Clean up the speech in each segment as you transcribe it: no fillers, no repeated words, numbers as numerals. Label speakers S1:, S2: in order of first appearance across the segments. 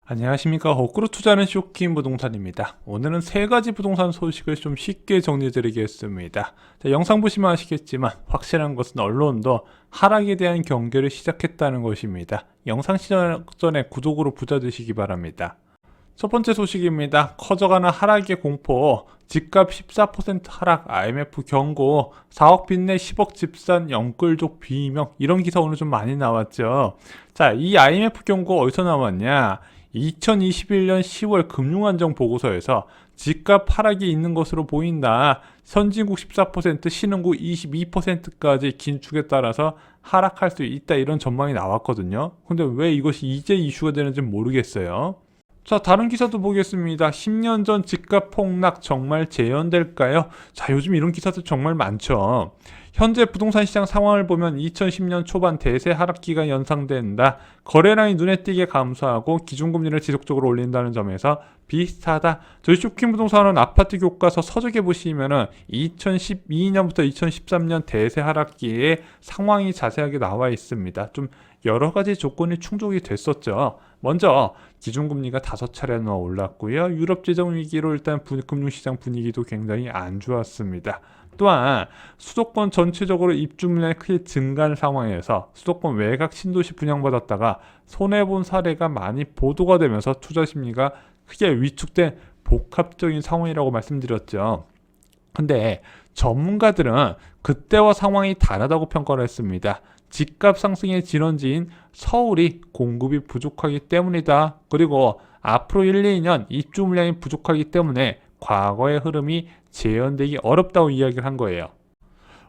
S1: 안녕하십니까. 거꾸로 투자하는 쇼킹 부동산입니다. 오늘은 세 가지 부동산 소식을 좀 쉽게 정리해드리겠습니다. 영상 보시면 아시겠지만 확실한 것은 언론도 하락에 대한 경계를 시작했다는 것입니다. 영상 시작 전에 구독으로 부자 되시기 바랍니다. 첫 번째 소식입니다. 커져가는 하락의 공포, 집값 14% 하락, IMF 경고, 4억 빚내 10억 집산 영끌족 비명, 이런 기사 오늘 좀 많이 나왔죠. 자, 이 IMF 경고 어디서 나왔냐? 2021년 10월 금융안정 보고서에서 집값 하락이 있는 것으로 보인다. 선진국 14%, 신흥국 22%까지 긴축에 따라서 하락할 수 있다. 이런 전망이 나왔거든요. 근데 왜 이것이 이제 이슈가 되는지 모르겠어요. 자, 다른 기사도 보겠습니다. 10년 전 집값 폭락 정말 재현될까요? 자, 요즘 이런 기사도 정말 많죠. 현재 부동산 시장 상황을 보면 2010년 초반 대세 하락기가 연상된다. 거래량이 눈에 띄게 감소하고 기준금리를 지속적으로 올린다는 점에서 비슷하다. 저희 쇼킹 부동산은 아파트 교과서 서적에 보시면은 2012년부터 2013년 대세 하락기의 상황이 자세하게 나와 있습니다. 좀 여러 가지 조건이 충족이 됐었죠. 먼저 기준금리가 5차례나 올랐고요. 유럽 재정 위기로 일단 금융시장 분위기도 굉장히 안 좋았습니다. 또한 수도권 전체적으로 입주 물량이 크게 증가한 상황에서 수도권 외곽 신도시 분양받았다가 손해본 사례가 많이 보도가 되면서 투자 심리가 크게 위축된 복합적인 상황이라고 말씀드렸죠. 근데 전문가들은 그때와 상황이 다르다고 평가를 했습니다. 집값 상승의 진원지인 서울이 공급이 부족하기 때문이다. 그리고 앞으로 1, 2년 입주 물량이 부족하기 때문에 과거의 흐름이 재현되기 어렵다고 이야기를 한 거예요.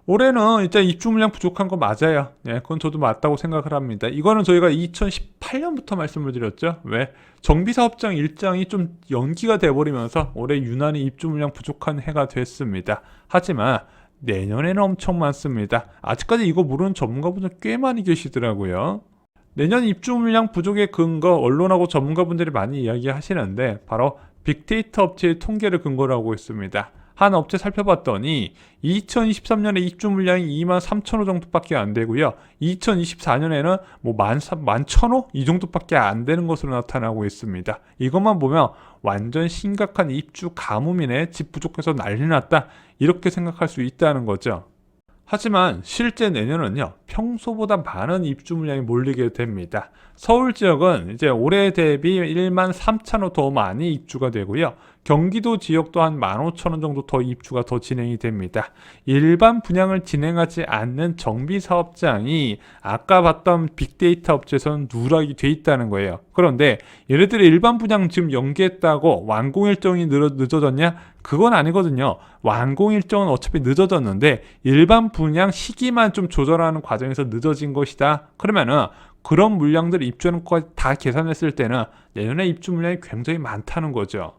S1: 올해는 일단 입주 물량 부족한 거 맞아요. 네, 그건 저도 맞다고 생각을 합니다. 이거는 저희가 2018년부터 말씀을 드렸죠. 왜? 정비사업장 일정이 좀 연기가 돼버리면서 올해 유난히 입주 물량 부족한 해가 됐습니다. 하지만 내년에는 엄청 많습니다. 아직까지 이거 모르는 전문가분들 꽤 많이 계시더라고요. 내년 입주 물량 부족의 근거, 언론하고 전문가분들이 많이 이야기하시는데 바로 빅데이터 업체의 통계를 근거로 하고 있습니다. 한 업체 살펴봤더니 2023년에 입주 물량이 2만 3천 호 정도밖에 안 되고요. 2024년에는 뭐 11,000호? 이 정도밖에 안 되는 것으로 나타나고 있습니다. 이것만 보면 완전 심각한 입주 가뭄이네. 집 부족해서 난리 났다. 이렇게 생각할 수 있다는 거죠. 하지만 실제 내년은요, 평소보다 많은 입주 물량이 몰리게 됩니다. 서울 지역은 이제 올해 대비 1만 3천 호 더 많이 입주가 되고요. 경기도 지역도 한 15,000원 정도 더 입주가 더 진행이 됩니다. 일반 분양을 진행하지 않는 정비 사업장이 아까 봤던 빅데이터 업체에서는 누락이 돼 있다는 거예요. 그런데 얘네들이 일반 분양 지금 연기했다고 완공 일정이 늦어졌냐? 그건 아니거든요. 완공 일정은 어차피 늦어졌는데 일반 분양 시기만 좀 조절하는 과정에서 늦어진 것이다. 그러면은 그런 물량들을 입주하는 것까지 다 계산했을 때는 내년에 입주 물량이 굉장히 많다는 거죠.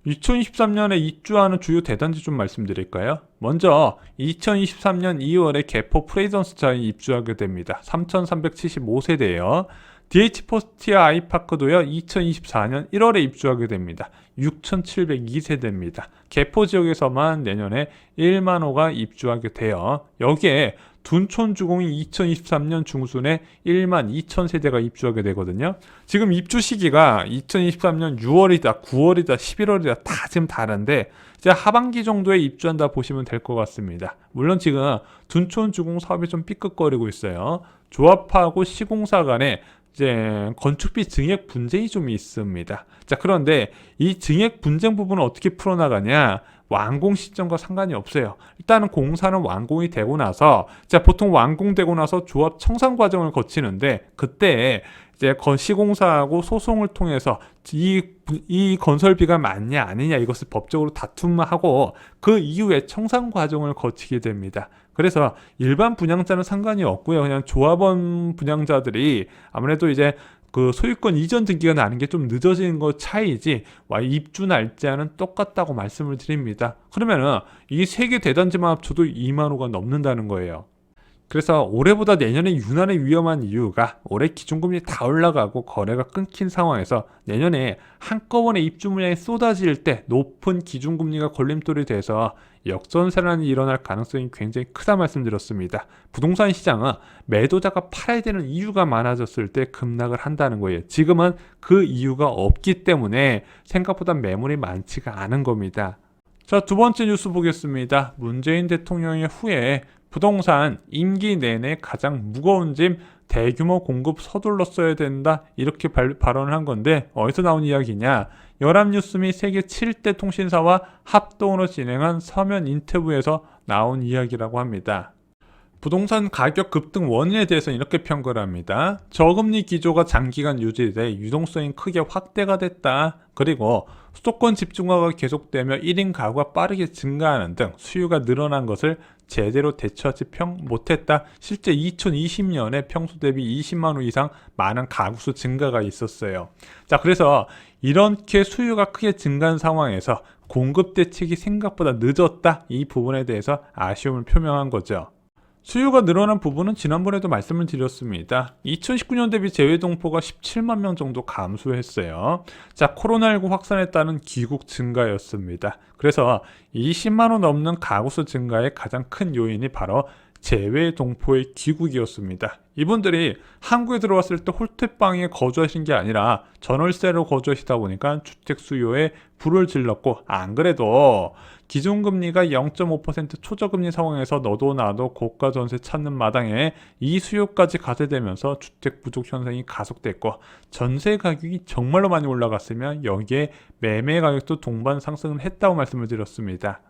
S1: 2023년에 입주하는 주요 대단지 좀 말씀드릴까요? 먼저 2023년 2월에 개포 프레이전스타에 입주하게 됩니다. 3,375세대예요. DH포스티아 아이파크도요. 2024년 1월에 입주하게 됩니다. 6,702세대입니다. 개포 지역에서만 내년에 1만 호가 입주하게 돼요. 여기에 둔촌주공이 2023년 중순에 1만 2천 세대가 입주하게 되거든요. 지금 입주 시기가 2023년 6월이다, 9월이다, 11월이다 다 지금 다른데 이제 하반기 정도에 입주한다 보시면 될 것 같습니다. 물론 지금 둔촌주공 사업이 좀 삐끗거리고 있어요. 조합하고 시공사 간에 이제 건축비 증액 분쟁이 좀 있습니다. 자, 그런데 이 증액 분쟁 부분을 어떻게 풀어나가냐? 완공 시점과 상관이 없어요. 일단은 공사는 완공이 되고 나서, 자, 보통 완공되고 나서 조합 청산 과정을 거치는데 그때 이제 시공사하고 소송을 통해서 이 건설비가 맞냐 아니냐 이것을 법적으로 다툼하고 그 이후에 청산 과정을 거치게 됩니다. 그래서 일반 분양자는 상관이 없고요. 그냥 조합원 분양자들이 아무래도 이제 그 소유권 이전 등기가 나는 게 좀 늦어지는 것 차이지 입주 날짜는 똑같다고 말씀을 드립니다. 그러면은 이 세 개 대단지만 합쳐도 2만 호가 넘는다는 거예요. 그래서 올해보다 내년에 유난히 위험한 이유가 올해 기준금리 다 올라가고 거래가 끊긴 상황에서 내년에 한꺼번에 입주 물량이 쏟아질 때 높은 기준금리가 걸림돌이 돼서 역전세란이 일어날 가능성이 굉장히 크다 말씀드렸습니다. 부동산 시장은 매도자가 팔아야 되는 이유가 많아졌을 때 급락을 한다는 거예요. 지금은 그 이유가 없기 때문에 생각보다 매물이 많지가 않은 겁니다. 자, 두 번째 뉴스 보겠습니다. 문재인 대통령의 후에 부동산 임기 내내 가장 무거운 짐 대규모 공급 서둘러 써야 된다 이렇게 발언을 한 건데 어디서 나온 이야기냐, 연합뉴스 및 세계 7대 통신사와 합동으로 진행한 서면 인터뷰에서 나온 이야기라고 합니다. 부동산 가격 급등 원인에 대해서는 이렇게 평가를 합니다. 저금리 기조가 장기간 유지돼 유동성이 크게 확대가 됐다. 그리고 수도권 집중화가 계속되며 1인 가구가 빠르게 증가하는 등 수요가 늘어난 것을 제대로 대처하지 못했다. 실제 2020년에 평소 대비 20만 호 이상 많은 가구 수 증가가 있었어요. 자, 그래서 이렇게 수요가 크게 증가한 상황에서 공급 대책이 생각보다 늦었다. 이 부분에 대해서 아쉬움을 표명한 거죠. 수요가 늘어난 부분은 지난번에도 말씀을 드렸습니다. 2019년 대비 재외동포가 17만 명 정도 감소했어요. 자, 코로나19 확산에 따른 귀국 증가였습니다. 그래서 20만 원 넘는 가구수 증가의 가장 큰 요인이 바로 재외동포의 귀국이었습니다. 이분들이 한국에 들어왔을 때 홀대방에 거주하신 게 아니라 전월세로 거주하시다 보니까 주택 수요에 불을 질렀고, 안 그래도 기준금리가 0.5% 초저금리 상황에서 너도 나도 고가 전세 찾는 마당에 이 수요까지 가세되면서 주택 부족 현상이 가속됐고, 전세 가격이 정말로 많이 올라갔으면 여기에 매매 가격도 동반 상승을 했다고 말씀을 드렸습니다.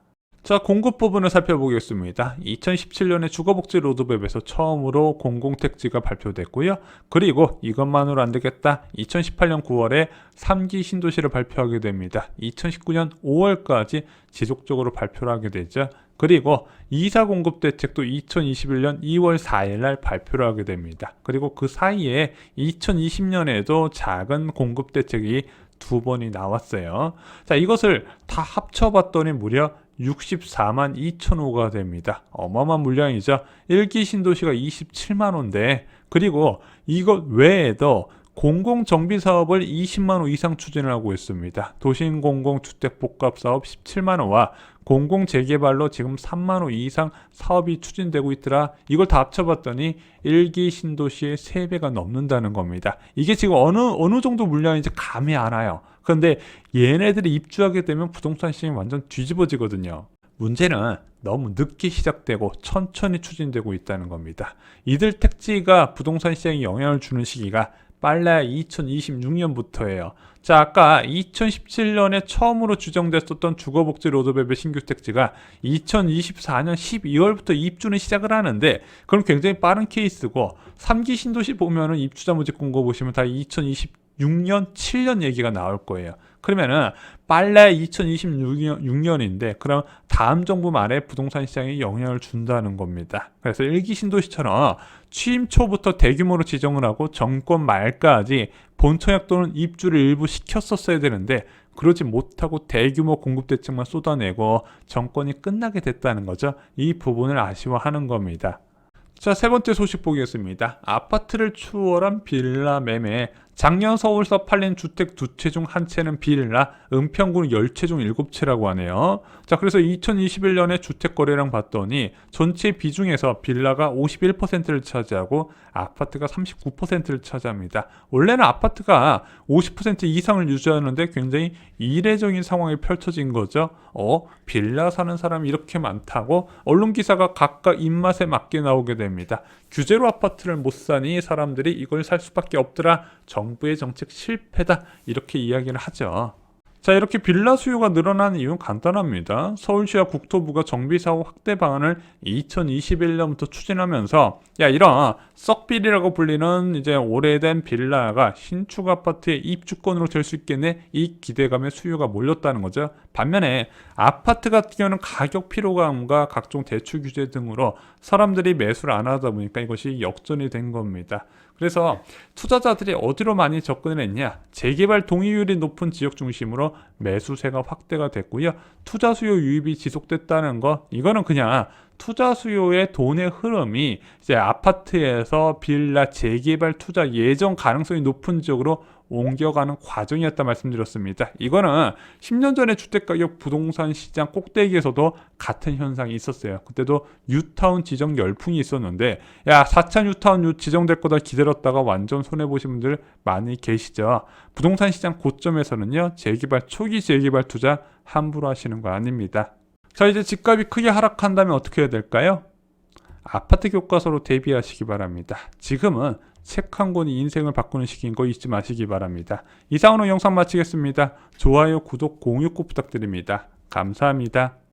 S1: 자, 공급 부분을 살펴보겠습니다. 2017년에 주거복지 로드맵에서 처음으로 공공택지가 발표됐고요. 그리고 이것만으로 안 되겠다. 2018년 9월에 3기 신도시를 발표하게 됩니다. 2019년 5월까지 지속적으로 발표를 하게 되죠. 그리고 2사 공급 대책도 2021년 2월 4일 날 발표를 하게 됩니다. 그리고 그 사이에 2020년에도 작은 공급 대책이 2번이 나왔어요. 자, 이것을 다 합쳐봤더니 무려 64만 2천 호가 됩니다. 어마어마한 물량이죠. 1기 신도시가 27만 호인데, 그리고 이것 외에도 공공정비사업을 20만 호 이상 추진을 하고 있습니다. 도시인공공주택복합사업 17만 호와 공공재개발로 지금 3만 호 이상 사업이 추진되고 있더라. 이걸 다 합쳐봤더니 1기 신도시의 3배가 넘는다는 겁니다. 이게 지금 어느 정도 물량인지 감이 안 와요. 그런데 얘네들이 입주하게 되면 부동산 시장이 완전 뒤집어지거든요. 문제는 너무 늦게 시작되고 천천히 추진되고 있다는 겁니다. 이들 택지가 부동산 시장에 영향을 주는 시기가 빨라야 2026년부터예요. 자, 아까 2017년에 처음으로 규정됐었던 주거복지 로드맵의 신규 택지가 2024년 12월부터 입주는 시작을 하는데, 그럼 굉장히 빠른 케이스고, 3기 신도시 보면은 입주자 모집 공고 보시면 다 2026년, 7년 얘기가 나올 거예요. 그러면은 빨라야 2026년인데 그럼 다음 정부 말에 부동산 시장에 영향을 준다는 겁니다. 그래서 1기 신도시처럼 취임 초부터 대규모로 지정을 하고 정권 말까지 본청약 또는 입주를 일부 시켰었어야 되는데 그러지 못하고 대규모 공급 대책만 쏟아내고 정권이 끝나게 됐다는 거죠. 이 부분을 아쉬워하는 겁니다. 자, 세 번째 소식 보겠습니다. 아파트를 추월한 빌라 매매. 작년 서울서 팔린 주택 2채 중 1채는 빌라, 은평구는 10채 중 7채라고 하네요. 자, 그래서 2021년에 주택 거래량 봤더니 전체 비중에서 빌라가 51%를 차지하고 아파트가 39%를 차지합니다. 원래는 아파트가 50% 이상을 유지하는데 굉장히 이례적인 상황이 펼쳐진 거죠. 빌라 사는 사람이 이렇게 많다고 언론 기사가 각각 입맛에 맞게 나오게 됩니다. 규제로 아파트를 못 사니 사람들이 이걸 살 수밖에 없더라. 정부의 정책 실패다. 이렇게 이야기를 하죠. 자, 이렇게 빌라 수요가 늘어나는 이유는 간단합니다. 서울시와 국토부가 정비사업 확대 방안을 2021년부터 추진하면서 이런 썩빌이라고 불리는 이제 오래된 빌라가 신축 아파트의 입주권으로 될 수 있겠네, 이 기대감에 수요가 몰렸다는 거죠. 반면에 아파트 같은 경우는 가격 피로감과 각종 대출 규제 등으로 사람들이 매수를 안 하다 보니까 이것이 역전이 된 겁니다. 그래서 투자자들이 어디로 많이 접근을 했냐, 재개발 동의율이 높은 지역 중심으로 매수세가 확대가 됐고요. 투자 수요 유입이 지속됐다는 거, 이거는 그냥 투자 수요의 돈의 흐름이 이제 아파트에서 빌라 재개발 투자 예정 가능성이 높은 지역으로 옮겨가는 과정이었다 말씀드렸습니다. 이거는 10년 전에 주택가격 부동산 시장 꼭대기에서도 같은 현상이 있었어요. 그때도 뉴타운 지정 열풍이 있었는데, 야, 4차 뉴타운 지정될 거다 기다렸다가 완전 손해보신 분들 많이 계시죠. 부동산 시장 고점에서는요, 재개발 초기 재개발 투자 함부로 하시는 거 아닙니다. 자, 이제 집값이 크게 하락한다면 어떻게 해야 될까요? 아파트 교과서로 대비하시기 바랍니다. 지금은 책 한 권이 인생을 바꾸는 시기인 거 잊지 마시기 바랍니다. 이상으로 영상 마치겠습니다. 좋아요, 구독, 공유 꼭 부탁드립니다. 감사합니다.